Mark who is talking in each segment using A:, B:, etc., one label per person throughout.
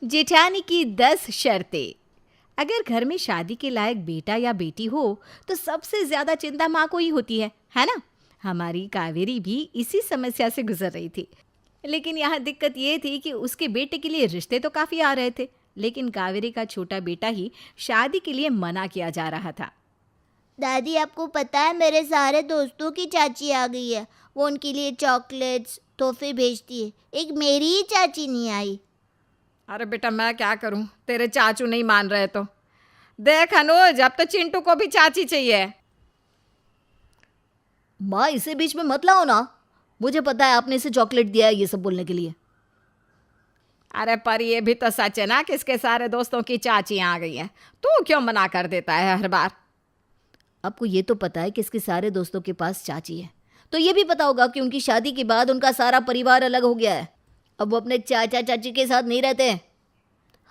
A: जेठानी की 10 शर्तें। अगर घर में शादी के लायक बेटा या बेटी हो तो सबसे ज्यादा चिंता माँ को ही होती है ना। हमारी कावेरी भी इसी समस्या से गुजर रही थी। लेकिन यहाँ दिक्कत ये थी कि उसके बेटे के लिए रिश्ते तो काफी आ रहे थे, लेकिन कावेरी का छोटा बेटा ही शादी के लिए मना किया जा रहा था।
B: दादी, आपको पता है मेरे सारे दोस्तों की चाची आ गई है। वो उनके लिए चॉकलेट्स तोहफे भेजती है। एक मेरी ही चाची नहीं आई।
C: अरे बेटा, मैं क्या करूं, तेरे चाचू नहीं मान रहे तो। देख अनुज, अब तो चिंटू को भी चाची चाहिए।
D: माँ, इसे बीच में मत लाओ ना। मुझे पता है आपने इसे चॉकलेट दिया है ये सब बोलने के लिए।
C: अरे पर ये भी तो सच है ना कि इसके सारे दोस्तों की चाची आ गई है। तू क्यों मना कर देता है हर बार?
D: आपको ये तो पता है कि इसके सारे दोस्तों के पास चाची है, तो ये भी पता होगा कि उनकी शादी के बाद उनका सारा परिवार अलग हो गया है। अब वो अपने चाचा चाची के साथ नहीं रहते हैं।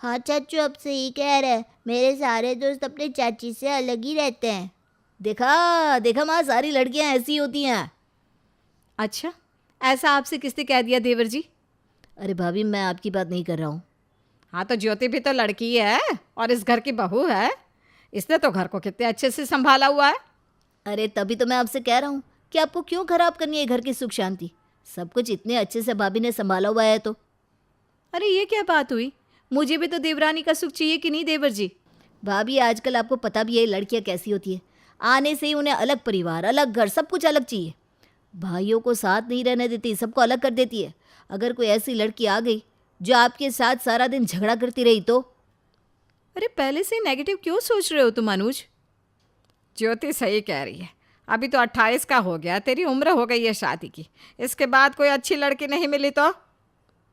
B: हाँ चाचू, अब सही कह रहे हैं। मेरे सारे दोस्त अपने चाची से अलग ही रहते हैं।
D: देखा देखा माँ, सारी लड़कियां ऐसी होती हैं।
A: अच्छा, ऐसा आपसे किसने कह दिया देवर जी?
D: अरे भाभी, मैं आपकी बात नहीं कर रहा हूँ।
C: हाँ तो ज्योति भी तो लड़की है और इस घर की बहू है। इसने तो घर को कितने अच्छे से संभाला हुआ है।
D: अरे तभी तो मैं आपसे कह रहा हूँ कि आपको क्यों खराब करनी है घर की सुख शांति। सब कुछ इतने अच्छे से भाभी ने संभाला हुआ है तो।
A: अरे ये क्या बात हुई? मुझे भी तो देवरानी का सुख चाहिए कि नहीं देवर जी?
D: भाभी, आजकल आपको पता भी है लड़कियां कैसी होती है। आने से ही उन्हें अलग परिवार, अलग घर, सब कुछ अलग चाहिए। भाइयों को साथ नहीं रहने देती, सबको अलग कर देती है। अगर कोई ऐसी लड़की आ गई जो आपके साथ सारा दिन झगड़ा करती रही तो।
A: अरे पहले से नेगेटिव क्यों सोच रहे हो तुम अनुज?
C: ज्योति सही कह रही है। अभी तो 28 का हो गया, तेरी उम्र हो गई है शादी की। इसके बाद कोई अच्छी लड़की नहीं मिली तो?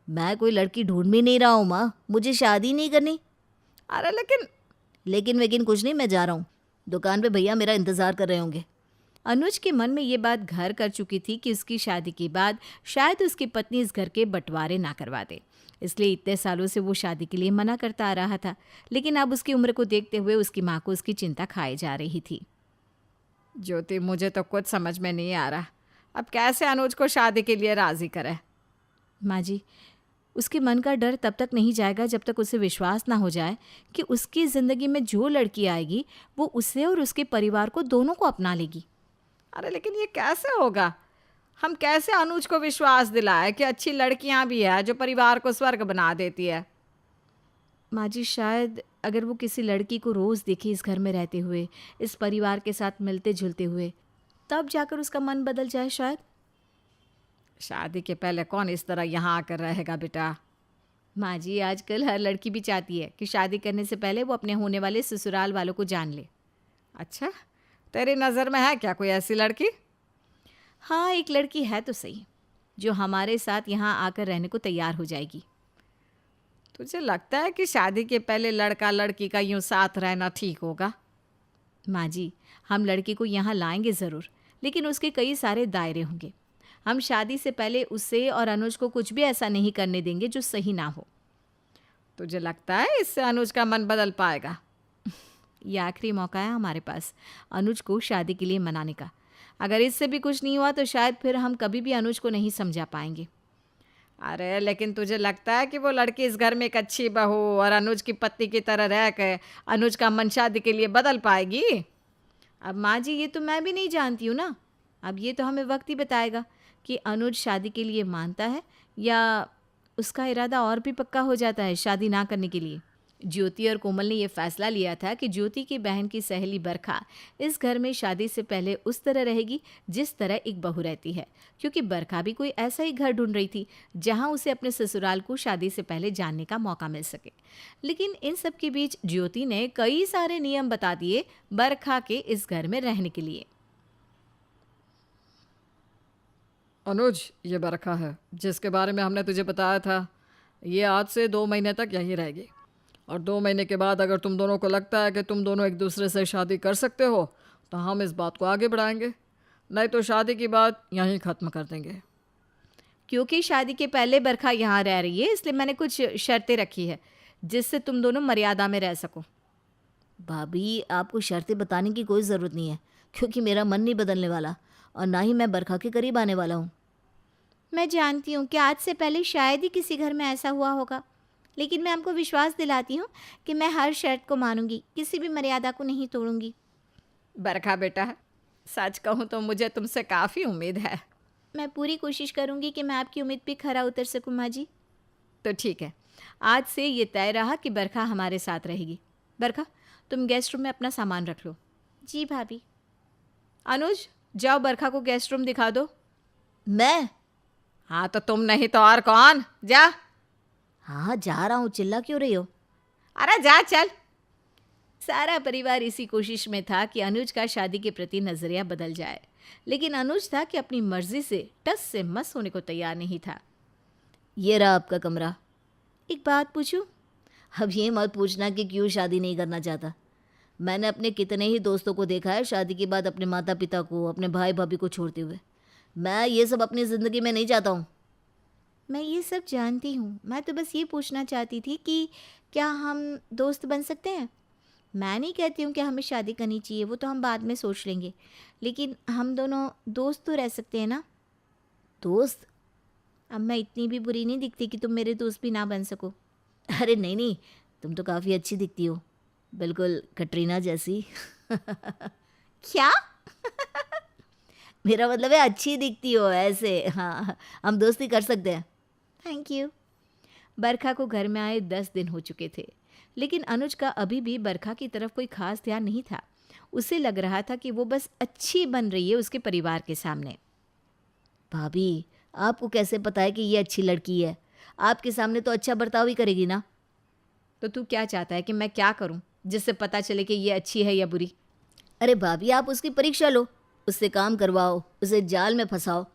D: मैं कोई लड़की ढूंढ भी नहीं रहा हूँ माँ, मुझे शादी नहीं करनी।
C: अरे लेकिन
D: लेकिन कुछ नहीं, मैं जा रहा हूँ। दुकान पे भैया मेरा इंतज़ार कर रहे होंगे।
A: अनुज के मन में ये बात घर कर चुकी थी कि उसकी शादी के बाद शायद उसकी पत्नी इस घर के बंटवारे ना करवा दे, इसलिए इतने सालों से वो शादी के लिए मना करता आ रहा था। लेकिन अब उसकी उम्र को देखते हुए उसकी माँ को उसकी चिंता खाई जा रही थी।
C: ज्योति, मुझे तो कुछ समझ में नहीं आ रहा अब कैसे अनुज को शादी के लिए राजी करे।
A: माँ जी, उसके मन का डर तब तक नहीं जाएगा जब तक उसे विश्वास ना हो जाए कि उसकी ज़िंदगी में जो लड़की आएगी वो उसे और उसके परिवार को दोनों को अपना लेगी।
C: अरे लेकिन ये कैसे होगा? हम कैसे अनुज को विश्वास दिलाए कि अच्छी लड़कियां भी है जो परिवार को स्वर्ग बना देती है?
A: माँ जी, शायद अगर वो किसी लड़की को रोज़ देखे इस घर में रहते हुए, इस परिवार के साथ मिलते जुलते हुए, तब जाकर उसका मन बदल जाए शायद।
C: शादी के पहले कौन इस तरह यहाँ आकर रहेगा बेटा?
A: माँ जी, आजकल हर लड़की भी चाहती है कि शादी करने से पहले वो अपने होने वाले ससुराल वालों को जान ले।
C: अच्छा, तेरी नज़र में है क्या कोई ऐसी लड़की?
A: हाँ, एक लड़की है तो सही, जो हमारे साथ यहाँ आकर रहने को तैयार हो जाएगी।
C: तुझे लगता है कि शादी के पहले लड़का लड़की का यूं साथ रहना ठीक होगा?
A: माँ जी, हम लड़की को यहाँ लाएंगे ज़रूर, लेकिन उसके कई सारे दायरे होंगे। हम शादी से पहले उसे और अनुज को कुछ भी ऐसा नहीं करने देंगे जो सही ना हो।
C: तुझे लगता है इससे अनुज का मन बदल पाएगा?
A: ये आखिरी मौका है हमारे पास अनुज को शादी के लिए मनाने का। अगर इससे भी कुछ नहीं हुआ तो शायद फिर हम कभी भी अनुज को नहीं समझा पाएंगे।
C: अरे लेकिन तुझे लगता है कि वो लड़की इस घर में एक अच्छी बहू और अनुज की पत्नी की तरह रह कर अनुज का मन शादी के लिए बदल पाएगी?
A: अब माँ जी, ये तो मैं भी नहीं जानती हूँ ना। अब ये तो हमें वक्त ही बताएगा कि अनुज शादी के लिए मानता है या उसका इरादा और भी पक्का हो जाता है शादी ना करने के लिए। ज्योति और कोमल ने यह फैसला लिया था कि ज्योति की बहन की सहेली बरखा इस घर में शादी से पहले उस तरह रहेगी जिस तरह एक बहू रहती है, क्योंकि बरखा भी कोई ऐसा ही घर ढूंढ रही थी जहां उसे अपने ससुराल को शादी से पहले जानने का मौका मिल सके। लेकिन इन सब के बीच ज्योति ने कई सारे नियम बता दिए बरखा के इस घर में रहने के लिए।
C: अनुज, ये बरखा है जिसके बारे में हमने तुझे बताया था। ये आज से 2 महीने तक यहीं रहेगी और 2 महीने के बाद अगर तुम दोनों को लगता है कि तुम दोनों एक दूसरे से शादी कर सकते हो तो हम इस बात को आगे बढ़ाएंगे, नहीं तो शादी की बात यहीं ख़त्म कर देंगे।
A: क्योंकि शादी के पहले बरखा यहाँ रह रही है, इसलिए मैंने कुछ शर्तें रखी है जिससे तुम दोनों मर्यादा में रह सको।
D: भाभी, आपको शर्तें बताने की कोई ज़रूरत नहीं है, क्योंकि मेरा मन नहीं बदलने वाला और ना ही मैं बरखा के करीब आने वाला हूँ।
B: मैं जानती हूँ कि आज से पहले शायद ही किसी घर में ऐसा हुआ होगा,
A: लेकिन मैं आपको विश्वास दिलाती हूँ कि मैं हर शर्त को मानूंगी, किसी भी मर्यादा को नहीं तोड़ूंगी।
C: बरखा बेटा, सच कहूँ तो मुझे तुमसे काफ़ी उम्मीद है।
A: मैं पूरी कोशिश करूंगी कि मैं आपकी उम्मीद पे खरा उतर सकूं माँ जी।
C: तो ठीक है, आज से ये तय रहा कि बरखा हमारे साथ रहेगी। बरखा, तुम गेस्ट रूम में अपना सामान रख लो।
A: जी भाभी।
C: अनुज, जाओ बरखा को गेस्ट रूम दिखा दो।
D: मैं?
C: हाँ तो तुम नहीं तो और कौन, जा।
D: हाँ जा रहा हूँ, चिल्ला क्यों रही हो?
C: अरे जा चल।
A: सारा परिवार इसी कोशिश में था कि अनुज का शादी के प्रति नजरिया बदल जाए, लेकिन अनुज था कि अपनी मर्जी से टस से मस होने को तैयार नहीं था।
D: ये रहा आपका कमरा।
A: एक बात पूछूं?
D: अब ये मत पूछना कि क्यों शादी नहीं करना चाहता। मैंने अपने कितने ही दोस्तों को देखा है शादी के बाद अपने माता पिता को, अपने भाई भाभी को छोड़ते हुए। मैं ये सब अपनी ज़िंदगी में नहीं चाहता हूँ।
A: मैं ये सब जानती हूँ, मैं तो बस ये पूछना चाहती थी कि क्या हम दोस्त बन सकते हैं? मैं नहीं कहती हूँ कि हमें शादी करनी चाहिए, वो तो हम बाद में सोच लेंगे, लेकिन हम दोनों दोस्त तो रह सकते हैं ना?
D: दोस्त?
A: अब मैं इतनी भी बुरी नहीं दिखती कि तुम मेरे दोस्त भी ना बन सको।
D: अरे नहीं नहीं, तुम तो काफ़ी अच्छी दिखती हो, बिल्कुल कटरीना जैसी।
A: क्या?
D: मेरा मतलब है अच्छी दिखती हो ऐसे। हाँ, हम दोस्ती कर सकते हैं।
A: Thank you. बरखा को घर में आए 10 दिन हो चुके थे, लेकिन अनुज का अभी भी बरखा की तरफ कोई खास ध्यान नहीं था। उसे लग रहा था कि वो बस अच्छी बन रही है उसके परिवार के सामने।
D: भाभी, आपको कैसे पता है कि ये अच्छी लड़की है? आपके सामने तो अच्छा बर्ताव ही करेगी ना।
C: तो तू क्या चाहता है कि मैं क्या करूं जिससे पता चले कि ये अच्छी है या बुरी?
D: अरे भाभी, आप उसकी परीक्षा लो, उससे काम करवाओ, उसे जाल में फंसाओ,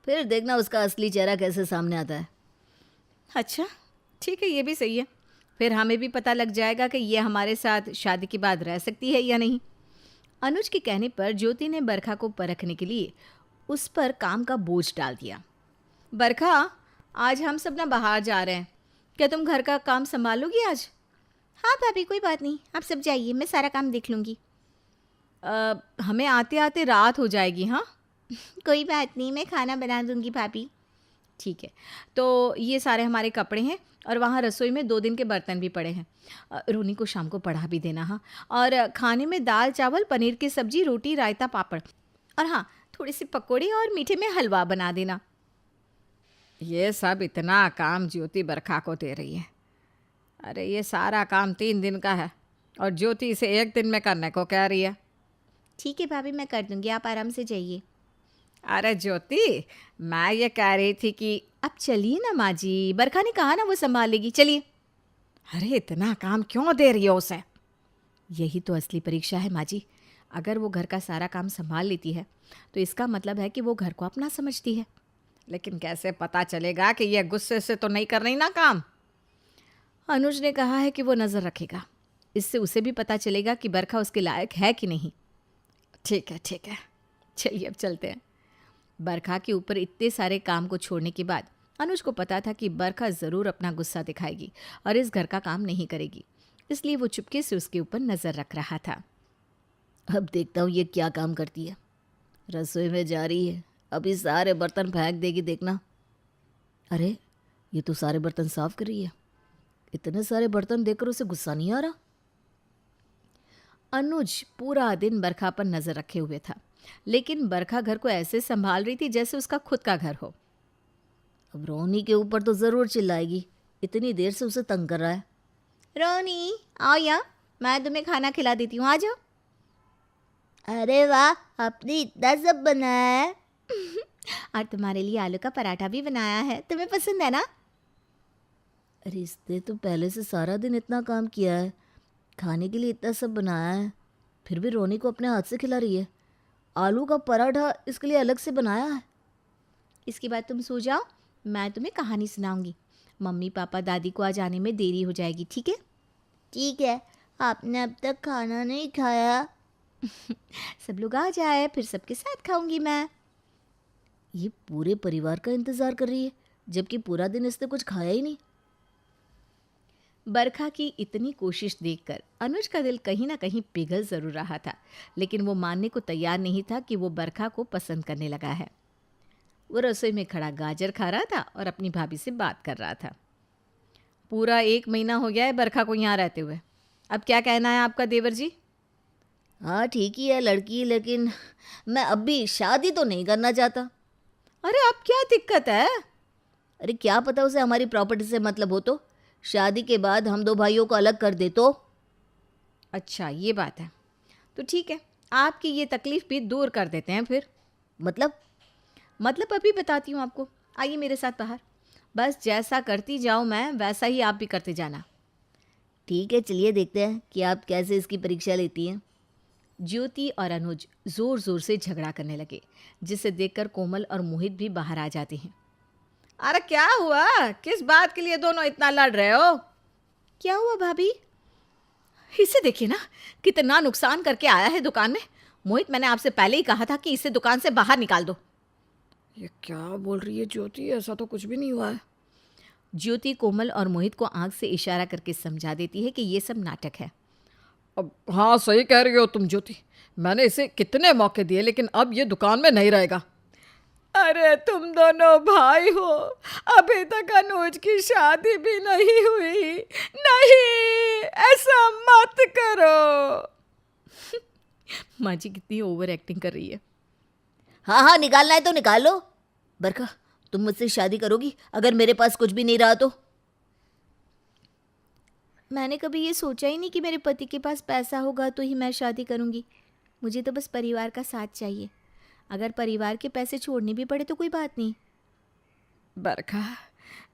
D: फिर देखना उसका असली चेहरा कैसे सामने आता है।
C: अच्छा ठीक है, ये भी सही है। फिर हमें भी पता लग जाएगा कि ये हमारे साथ शादी के बाद रह सकती है या नहीं। अनुज के कहने पर ज्योति ने बरखा को परखने के लिए उस पर काम का बोझ डाल दिया। बरखा, आज हम सब ना बाहर जा रहे हैं, क्या तुम घर का काम संभालोगी आज?
A: हाँ भाभी, कोई बात नहीं, आप सब जाइए, मैं सारा काम देख लूँगी।
C: हमें आते आते रात हो जाएगी। हाँ
A: कोई बात नहीं, मैं खाना बना दूँगी भाभी।
C: ठीक है, तो ये सारे हमारे कपड़े हैं और वहाँ रसोई में 2 दिन के बर्तन भी पड़े हैं। रोनी को शाम को पढ़ा भी देना। हाँ, और खाने में दाल चावल, पनीर की सब्जी, रोटी, रायता, पापड़, और हाँ थोड़ी सी पकौड़ी और मीठे में हलवा बना देना। ये सब इतना काम ज्योति बरखा को दे रही है। अरे ये सारा काम 3 दिन का है और ज्योति इसे 1 दिन में करने को कह रही है।
A: ठीक है भाभी, मैं कर दूँगी, आप आराम से जाइए।
C: अरे ज्योति, मैं ये कह रही थी कि
A: अब चलिए ना माँ जी, बरखा ने कहा ना वो संभाल लेगी, चलिए।
C: अरे इतना काम क्यों दे रही हो उसे?
A: यही तो असली परीक्षा है माँ जी। अगर वो घर का सारा काम संभाल लेती है तो इसका मतलब है कि वो घर को अपना समझती है।
C: लेकिन कैसे पता चलेगा कि ये गुस्से से तो नहीं कर रही ना काम?
A: अनुज ने कहा है कि वो नज़र रखेगा, इससे उसे भी पता चलेगा कि बरखा उसके लायक है कि नहीं।
C: ठीक है ठीक है,
A: चलिए अब चलते हैं। बरखा के ऊपर इतने सारे काम को छोड़ने के बाद अनुज को पता था कि बरखा ज़रूर अपना गुस्सा दिखाएगी और इस घर का काम नहीं करेगी, इसलिए वो चुपके से उसके ऊपर नज़र रख रहा था।
D: अब देखता हूँ ये क्या काम करती है। रसोई में जा रही है, अभी सारे बर्तन फेंक देगी, देखना। अरे ये तो सारे बर्तन साफ कर रही है। इतने सारे बर्तन देखकर उसे गुस्सा नहीं आ रहा।
A: अनुज पूरा दिन बरखा पर नज़र रखे हुए था, लेकिन बरखा घर को ऐसे संभाल रही थी जैसे उसका खुद का घर हो।
D: अब रोनी के ऊपर तो ज़रूर चिल्लाएगी, इतनी देर से उसे तंग कर रहा है।
A: रोनी आओ यहाँ, मैं तुम्हें खाना खिला देती हूँ, आ जाओ।
B: अरे वाह, आपने इतना सब बनाया है।
A: और तुम्हारे लिए आलू का पराठा भी बनाया है, तुम्हें पसंद है ना?
D: अरे इसने तो पहले से सारा दिन इतना काम किया है, खाने के लिए इतना सब बनाया है, फिर भी रोनी को अपने हाथ से खिला रही है। आलू का पराठा इसके लिए अलग से बनाया है।
A: इसके बाद तुम सो जाओ, मैं तुम्हें कहानी सुनाऊंगी। मम्मी पापा दादी को आज आने में देरी हो जाएगी, ठीक है?
B: ठीक है, आपने अब तक खाना नहीं खाया।
A: सब लोग आ जाए फिर सबके साथ खाऊंगी मैं।
D: ये पूरे परिवार का इंतज़ार कर रही है, जबकि पूरा दिन इसने कुछ खाया ही नहीं।
A: बरखा की इतनी कोशिश देखकर अनुज का दिल कहीं ना कहीं पिघल ज़रूर रहा था, लेकिन वो मानने को तैयार नहीं था कि वो बरखा को पसंद करने लगा है। वो रसोई में खड़ा गाजर खा रहा था और अपनी भाभी से बात कर रहा था। पूरा 1 महीना हो गया है बरखा को यहाँ रहते हुए। अब क्या कहना है आपका देवर जी?
D: हाँ ठीक ही है लड़की, लेकिन मैं अब भी शादी तो नहीं करना चाहता।
A: अरे अब क्या दिक्कत है?
D: अरे क्या पता उसे हमारी प्रॉपर्टी से मतलब हो तो। शादी के बाद हम दो भाइयों को अलग कर दे तो।
A: अच्छा ये बात है, तो ठीक है, आपकी ये तकलीफ़ भी दूर कर देते हैं फिर।
D: मतलब
A: अभी बताती हूँ आपको, आइए मेरे साथ बाहर। बस जैसा करती जाऊँ मैं वैसा ही आप भी करते जाना।
D: ठीक है, चलिए देखते हैं कि आप कैसे इसकी परीक्षा लेती हैं।
A: ज्योति और अनुज ज़ोर ज़ोर से झगड़ा करने लगे, जिसे देखकर कोमल और मोहित भी बाहर आ जाते हैं। अरे क्या हुआ? किस बात के लिए दोनों इतना लड़ रहे हो? क्या हुआ भाभी? इसे देखिए ना, कितना नुकसान करके आया है दुकान में। मोहित, मैंने आपसे पहले ही कहा था कि इसे दुकान से बाहर निकाल दो।
C: ये क्या बोल रही है ज्योति? ऐसा तो कुछ भी नहीं हुआ है।
A: ज्योति कोमल और मोहित को आंख से इशारा करके समझा देती है कि ये सब नाटक है।
C: अब हाँ, सही कह रही हो तुम ज्योति। मैंने इसे कितने मौके दिए, लेकिन अब ये दुकान में नहीं रहेगा। अरे तुम दोनों भाई हो, अभी तक अनुज की शादी भी नहीं हुई। नहीं, ऐसा मत करो।
A: माँ जी कितनी ओवर एक्टिंग कर रही है।
D: हाँ हाँ, निकालना है तो निकाल लो। बरखा, तुम मुझसे शादी करोगी अगर मेरे पास कुछ भी नहीं रहा तो?
A: मैंने कभी ये सोचा ही नहीं कि मेरे पति के पास पैसा होगा तो ही मैं शादी करूंगी। मुझे तो बस परिवार का साथ चाहिए। अगर परिवार के पैसे छोड़ने भी पड़े तो कोई बात नहीं। बरखा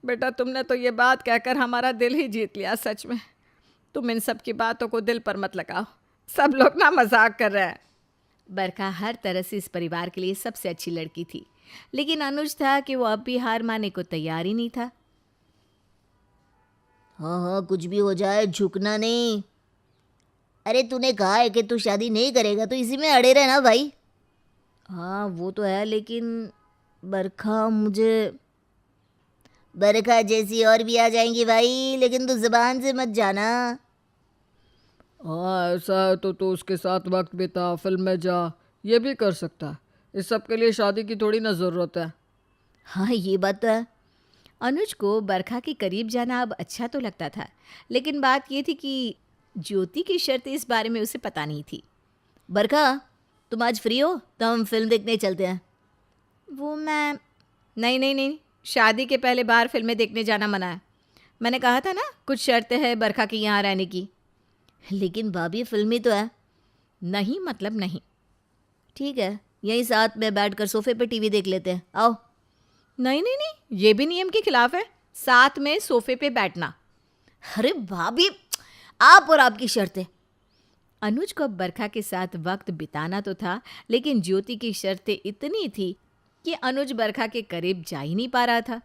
A: बेटा, तुमने तो ये बात कहकर हमारा दिल ही जीत लिया। सच में तुम इन सब की बातों को दिल पर मत लगाओ, सब लोग ना मजाक कर रहे हैं। बरखा हर तरह से इस परिवार के लिए सबसे अच्छी लड़की थी, लेकिन अनुज था कि वो अब भी हार मानने को तैयार ही नहीं था।
D: हाँ हाँ, कुछ भी हो जाए झुकना नहीं। अरे तूने कहा है कि तू शादी नहीं करेगा तो इसी में अड़े रहना भाई। हाँ वो तो है, लेकिन बरखा बरखा जैसी और भी आ जाएंगी भाई, लेकिन तू जुबान से मत जाना।
C: हाँ ऐसा है तो उसके साथ वक्त बिता, फिल्म में जा, ये भी कर सकता है। इस सब के लिए शादी की थोड़ी ना ज़रूरत है।
D: हाँ ये बात तो है।
A: अनुज को बरखा के करीब जाना अब अच्छा तो लगता था, लेकिन बात ये थी कि ज्योति की शर्तें इस बारे में उसे पता नहीं थी।
D: बरखा, तुम आज फ्री हो तो हम फिल्म देखने चलते हैं।
A: वो मैं नहीं, शादी के पहले बाहर फिल्में देखने जाना मना है। मैंने कहा था ना, कुछ शर्तें हैं बरखा की यहाँ रहने की।
D: लेकिन भाभी फिल्म ही तो है।
A: नहीं मतलब नहीं।
D: ठीक है, यहीं साथ में बैठकर सोफे पे टीवी देख लेते हैं, आओ।
A: नहीं, ये भी नियम के खिलाफ है, साथ में सोफे पे बैठना।
D: अरे भाभी, आप और आपकी शर्तें।
A: अनुज को अब बरखा के साथ वक्त बिताना तो था, लेकिन ज्योति की शर्तें इतनी थी कि अनुज बरखा के करीब जा ही नहीं पा रहा था।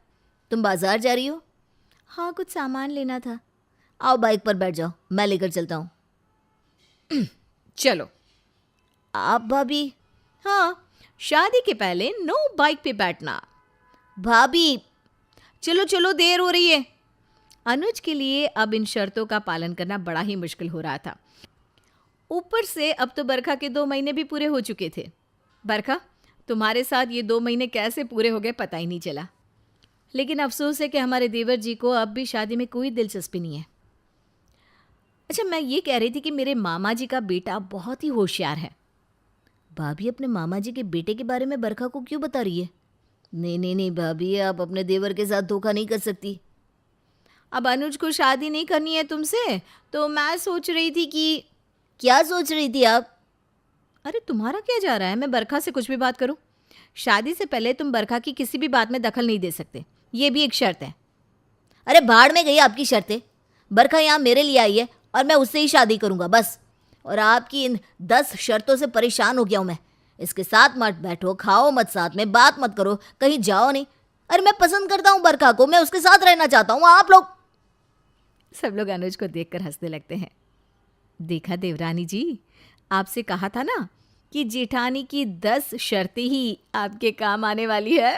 D: तुम बाजार जा रही हो?
A: हाँ, कुछ सामान लेना था।
D: आओ बाइक पर बैठ जाओ, मैं लेकर चलता हूँ।
A: चलो।
D: आप भाभी?
A: हाँ, शादी के पहले नो बाइक पे बैठना।
D: भाभी
A: चलो, देर हो रही है। अनुज के लिए अब इन शर्तों का पालन करना बड़ा ही मुश्किल हो रहा था। ऊपर से अब तो बरखा के 2 महीने भी पूरे हो चुके थे। बरखा, तुम्हारे साथ ये 2 महीने कैसे पूरे हो गए पता ही नहीं चला। लेकिन अफसोस है कि हमारे देवर जी को अब भी शादी में कोई दिलचस्पी नहीं है। अच्छा, मैं ये कह रही थी कि मेरे मामा जी का बेटा बहुत ही होशियार है।
D: भाभी अपने मामा जी के बेटे के बारे में बरखा को क्यों बता रही है? नहीं भाभी, आप अपने देवर के साथ धोखा नहीं कर सकती।
A: अब अनुज को शादी नहीं करनी है तुमसे, तो मैं सोच रही थी कि...
D: क्या सोच रही थी आप?
A: अरे तुम्हारा क्या जा रहा है, मैं बरखा से कुछ भी बात करूं? शादी से पहले तुम बरखा की किसी भी बात में दखल नहीं दे सकते, ये भी एक शर्त है।
D: अरे भाड़ में गई आपकी शर्तें। बरखा यहाँ मेरे लिए आई है और मैं उससे ही शादी करूँगा बस। और आपकी इन 10 शर्तों से परेशान हो गया हूँ मैं। इसके साथ मत बैठो, खाओ मत, साथ में बात मत करो, कहीं जाओ नहीं। अरे मैं पसंद करता हूँ बरखा को, मैं उसके साथ रहना चाहता हूँ। आप लोग...
A: सब लोग अनुज को देखकर हंसने लगते हैं। देखा देवरानी जी, आपसे कहा था ना कि जेठानी की 10 शर्तें ही आपके काम आने वाली है।